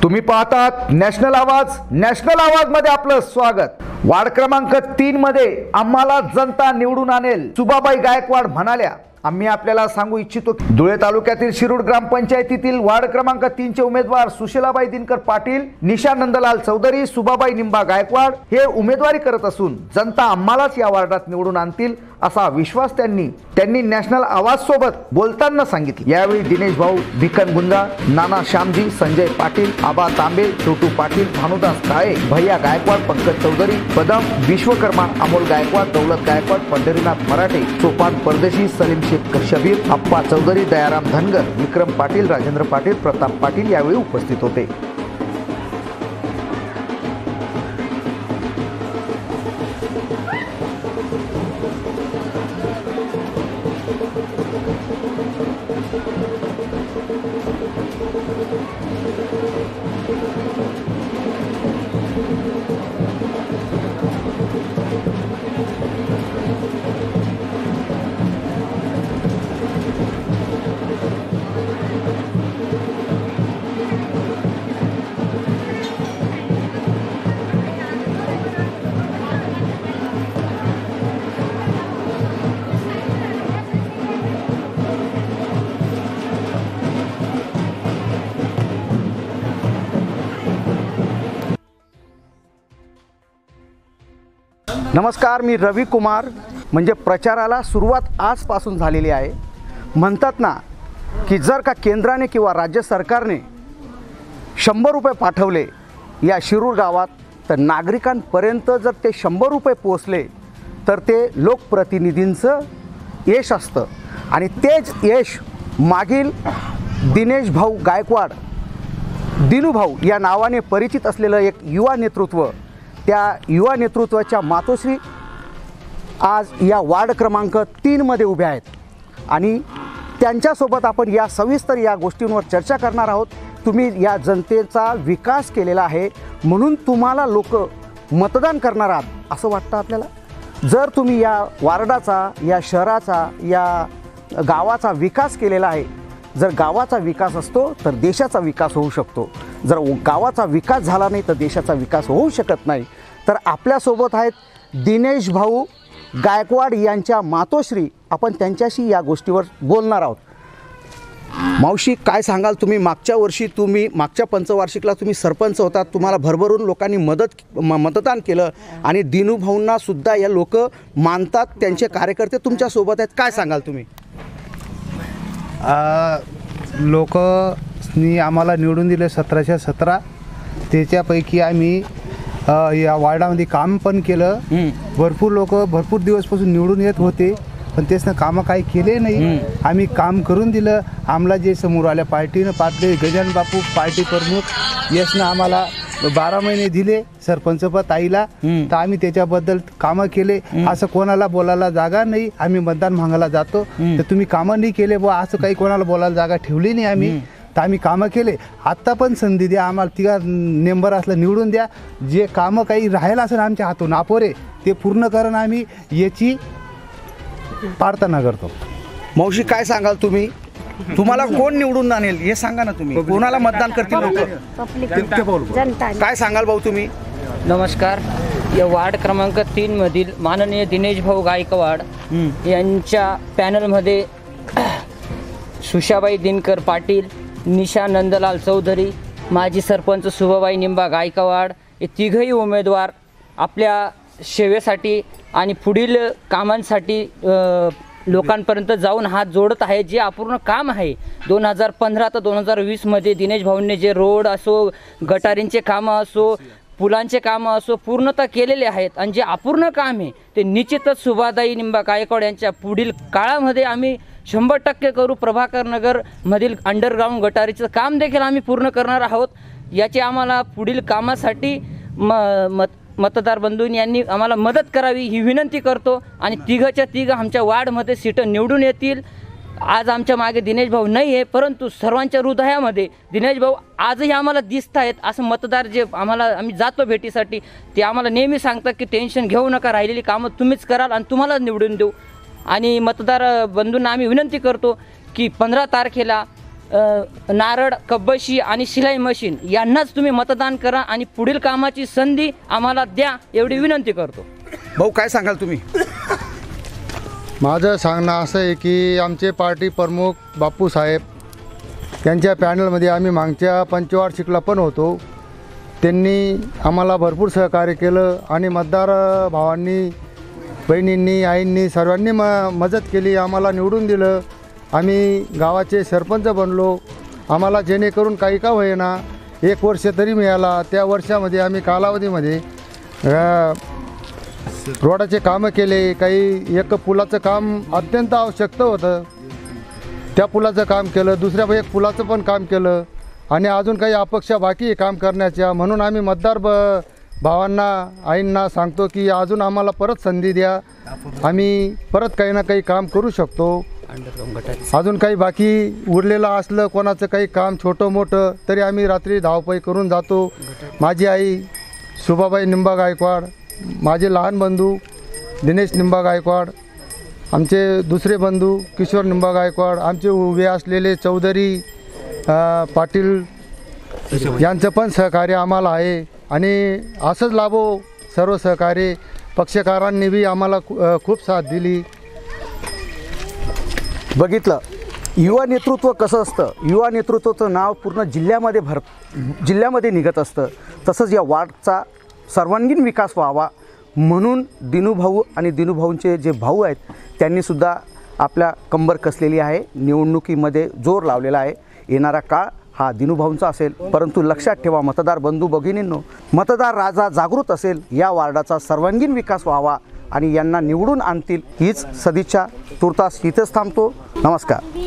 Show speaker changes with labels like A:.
A: तुम्ही पाहतात नॅशनल आवाज मध्ये आपलं स्वागत। वार्ड क्रमांक 3 मध्ये आम्हाला जनता निवडून आणेल सुभाबाई गायकवाड म्हणाल्या। आम्ही आपल्याला सांगू इच्छितो की धुळे तालुक्यातील शिरूर ग्रामपंचायतीतील वार्ड क्रमांक 3 चे उमेदवार सुशीलाबाई दिनकर पाटील, निशा नंदलाल चौधरी, सुभाबाई निंबा गायकवाड हे उमेदवारी करत असून जनता आम्हालाच या वार्डात निवडून आणतील असा विश्वास त्यांनी नॅशनल आवाज सोबत बोलताना सांगितले। यावेळी दिनेश भाऊ भिकन गुंजा, नाना श्यामजी, संजय पाटील, आबा तांबे, छोटू पाटील, भानुदास काळे, भैया गायकवाड, पंकज चौधरी, पदम विश्वकर्मा, अमोल गायकवाड, दौलत गायकवाड, पंढरीनाथ मराठे, सोपान परदेशी, सलीम शेख शबीर, अप्पा चौधरी, दयाराम धनगर, विक्रम पाटील, राजेंद्र पाटील, प्रताप पाटील यावेळी उपस्थित होते। नमस्कार, मी रवी कुमार। म्हणजे प्रचाराला सुरुवात आजपासून झालेली आहे। म्हणतात ना की जर का केंद्राने किंवा राज्य सरकारने 100 रुपये पाठवले या शिरूर गावात तर नागरिकांपर्यंत जर ते 100 रुपये पोहोचले तर ते लोकप्रतिनिधींचं यश असतं। आणि तेच यश मागील दिनेश भाऊ गायकवाड, दिनू भाऊ या नावाने परिचित असलेलं एक युवा नेतृत्व, त्या युवा नेतृत्वाच्या मातोश्री आज या वार्ड क्रमांक 3 मध्ये उभ्या आहेत आणि त्यांच्यासोबत आपण या सविस्तर या गोष्टींवर चर्चा करणार आहोत। तुम्ही या जनतेचा विकास केलेला आहे म्हणून तुम्हाला लोक मतदान करणार आहात असं वाटतं आपल्याला। जर तुम्ही या वार्डाचा, या शहराचा, या गावाचा विकास केलेला आहे, जर गावाचा विकास असतो तर देशाचा विकास होऊ शकतो। जर गावाचा विकास झाला नाही तर देशाचा विकास होऊ शकत नाही। तर आपल्यासोबत आहेत दिनेश भाऊ गायकवाड यांच्या मातोश्री, आपण त्यांच्याशी या गोष्टीवर बोलणार आहोत। मावशी, काय सांगाल तुम्ही? मागच्या पंचवार्षिकला तुम्ही सरपंच होता, तुम्हाला भरभरून लोकांनी मतदान केलं आणि दिनू भाऊंना सुद्धा या लोक मानतात, त्यांचे कार्यकर्ते तुमच्यासोबत आहेत, काय सांगाल तुम्ही?
B: लोकांनी आम्हाला निवडून दिले 1717, त्याच्यापैकी आम्ही या वार्डामध्ये काम पण केलं। भरपूर लोक भरपूर दिवसपासून निवडून येत होते पण त्यासनं कामं काही केले नाही। आम्ही काम करून दिलं। आम्हाला जे समोर आल्या पार्टीनं पाटले गजानन बापू पार्टी प्रमुख यासनं आम्हाला 12 महिने दिले सरपंच पद ताईला, तर आम्ही त्याच्याबद्दल कामं केले। असं कोणाला बोलायला जागा नाही, आम्ही मतदान मागायला जातो तर तुम्ही कामं नाही केले बुवा असं काही कोणाला बोलायला जागा ठेवली नाही आम्ही, तर आम्ही कामं केले। आत्ता पण संधी द्या आम्हाला, 3 नेंबर असलं निवडून द्या, जे कामं काही राहायला असेल आमच्या हातून अपुरे ते पूर्ण करून आम्ही याची प्रार्थना करतो।
A: मावशी, काय सांगाल तुम्ही? तुम्हाला कोण निवडून आणेल हे सांगा ना, तुम्ही कोणाला मतदान करतील लोक? काय सांगाल भाऊ तुम्ही?
C: नमस्कार। या वार्ड क्रमांक 3 मधील माननीय दिनेश भाऊ गायकवाड यांच्या पॅनलमध्ये सुशाबाई दिनकर पाटील, निशा नंदलाल चौधरी, माजी सरपंच सुभाबाई निंबा गायकवाड हे तिघही उमेदवार आपल्या सेवेसाठी आणि पुढील कामांसाठी लोकांपर्यंत जाऊन हात जोडत आहे। जे अपूर्ण काम आहे 2015 ते 2020 मध्ये दिनेश भाऊंनी जे रोड असो, गटारींचे कामं असो, पुलांचे कामं असो पूर्णतः केलेले आहेत आणि जे अपूर्ण काम आहे ते निश्चितच सुभाबाई निंबा गायकवाड यांच्या पुढील काळामध्ये आम्ही 100% करू। प्रभाकर नगर मधील अंडरग्राउंड गटारीचं काम देखील आम्ही पूर्ण करणार आहोत। याची आम्हाला पुढील कामासाठी मतदार बंधूंनी यांनी आम्हाला मदत करावी ही विनंती करतो आणि तिघच्या तिघ आमच्या वार्डमध्ये सीट निवडून येतील आज आमच्या मागे दिनेश भाऊ नाही आहे, परंतु सर्वांच्या हृदयामध्ये दिनेश भाऊ आजही आम्हाला दिसत आहेत. असं मतदार जे आम्ही जातो भेटीसाठी ते आम्हाला नेहमी सांगतात की टेन्शन घेऊ नका, राहिलेली कामं तुम्हीच कराल आणि तुम्हाला निवडून देऊ. आणि मतदार बंधूंना आम्ही विनंती करतो की 15 तारखेला नारळ, कब्बशी आणि शिलाई मशीन यांनाच तुम्ही मतदान करा आणि पुढील कामाची संधी आम्हाला द्या, एवढी विनंती करतो.
A: भाऊ काय सांगाल तुम्ही?
D: माझं सांगणं असं आहे की आमचे पार्टी प्रमुख बापूसाहेब यांच्या पॅनलमध्ये आम्ही मागच्या पंचवार्षिकला पण होतो. त्यांनी आम्हाला भरपूर सहकार्य केलं आणि मतदार भावांनी, बहिणींनी, आईंनी सर्वांनी मदत केली, आम्हाला निवडून दिलं. आम्ही गावाचे सरपंच बनलो. आम्हाला जेणेकरून काही का होईना 1 वर्ष तरी मिळाला. त्या वर्षामध्ये आम्ही कालावधीमध्ये रोडाचे कामं केले. काही एक पुलाचं काम अत्यंत आवश्यकता होतं, त्या पुलाचं काम केलं. दुसऱ्या एक पुलाचं पण काम केलं आणि अजून काही अपेक्षा बाकी आहे काम करण्याच्या. म्हणून आम्ही मतदार भावांना, आईंना सांगतो की अजून आम्हाला परत संधी द्या, आम्ही परत काही ना काही काम करू शकतो. अजून काही बाकी उरलेलं असलं कोणाचं काही काम छोटं मोठं तरी आम्ही रात्री धावपळी करून जातो. माझी आई शुभाबाई निंबा गायकवाड, माझे लहान बंधू दिनेश निंबा गायकवाड, आमचे दुसरे बंधू किशोर निंबा गायकवाड, आमचे उभे असलेले चौधरी पाटील यांचं पण सहकार्य आम्हाला आहे. आणि असंच लाभो सर्व सहकार्य. पक्षकारांनी बी आम्हाला खूप साथ दिली.
A: बघितलं युवा नेतृत्व कसं असतं. युवा नेतृत्वाचं नाव पूर्ण जिल्ह्यामध्ये निघत असतं. तसंच या वार्डचा सर्वांगीण विकास व्हावा म्हणून दिनूभाऊ आणि दिनूभाऊंचे जे भाऊ आहेत त्यांनीसुद्धा आपल्या कंबर कसलेली आहे. निवडणुकीमध्ये जोर लावलेला आहे. येणारा काळ हा दिनूभाऊंचा असेल. परंतु लक्षात ठेवा मतदार बंधू भगिनींनो, मतदार राजा जागृत असेल, या वार्डाचा सर्वांगीण विकास व्हावा आणि यांना निवडून आणतील हीच सदिच्छा. तुर्तास इथेच थांबतो. नमस्कार.